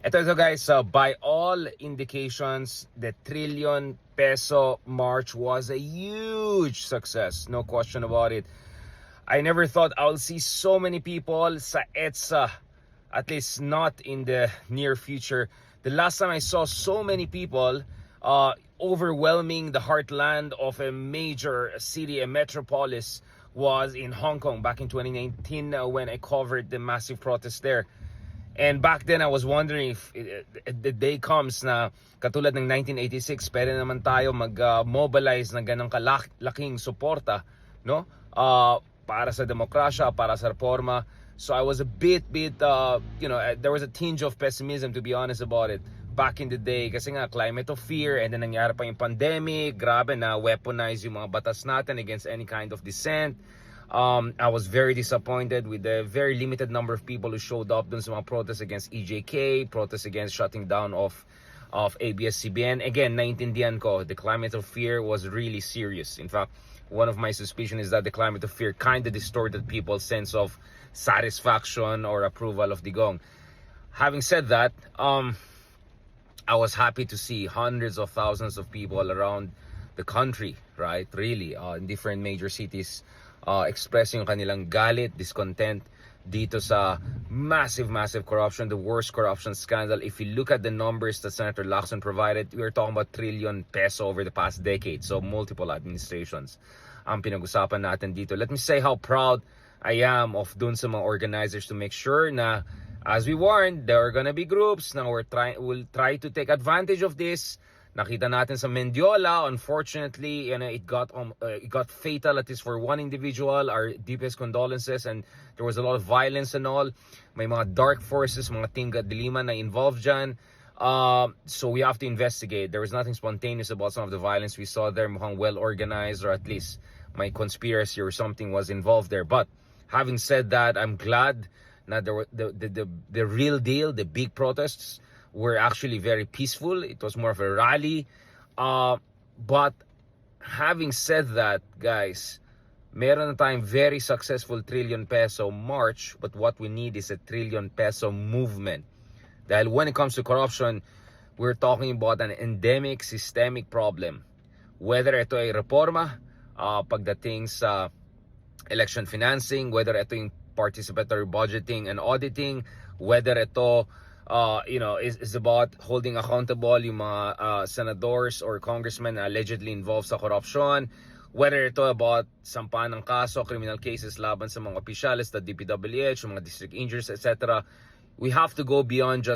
Ito guys, by all indications, the trillion peso march was a huge success. No question about it. I never thought I'll see so many people sa EDSA, at least not in the near future. The last time I saw so many people overwhelming the heartland of a major city, a metropolis, was in Hong Kong back in 2019 when I covered the massive protest there. And back then, I was wondering if the day comes na katulad ng 1986, pwede naman tayo mag-mobilize ng ganang kalaking suporta, no? Para sa demokrasya, para sa reforma. So I was a bit, there was a tinge of pessimism, to be honest about it, back in the day. Kasi nga, climate of fear, and then nangyari pa yung pandemic, grabe na weaponize yung mga batas natin against any kind of dissent. I was very disappointed with the very limited number of people who showed up dun sa mga protests against EJK, protests against shutting down of ABS-CBN. Again, naintindihan ko, the climate of fear was really serious. In fact, one of my suspicions is that the climate of fear kind of distorted people's sense of satisfaction or approval of Digong. Having said that, I was happy to see hundreds of thousands of people around the country, right? Really, in different major cities, expressing yung kanilang galit, discontent dito sa massive corruption, the worst corruption scandal. If you look at the numbers that Senator Lacson provided, we are talking about trillion peso over the past decade. So multiple administrations ang pinag-usapan natin dito. Let me say how proud I am of dun sa mga organizers to make sure na, as we warned, there are gonna be groups na we'll try to take advantage of this. Nakita natin sa Mendiola, unfortunately, it got fatal, at least for one individual. Our deepest condolences, and there was a lot of violence and all. May mga dark forces, mga Tingga Diliman na involved dyan. So we have to investigate. There was nothing spontaneous about some of the violence we saw there. Mukhang well organized, or at least my conspiracy or something was involved there. But having said that, I'm glad that there were the real deal, the big protests, were actually very peaceful. It was more of a rally. But having said that, guys, meron na tayong very successful trillion peso march, but what we need is a trillion peso movement. Dahil when it comes to corruption, we're talking about an endemic, systemic problem. Whether ito ay reforma, pagdating sa election financing, whether ito yung participatory budgeting and auditing, whether ito is about holding accountable yung mga senators or congressmen allegedly involved sa corruption, whether ito about sampahan ng kaso, criminal cases laban sa mga opisyalis, the DPWH, mga district injuries, etc. We have to go beyond just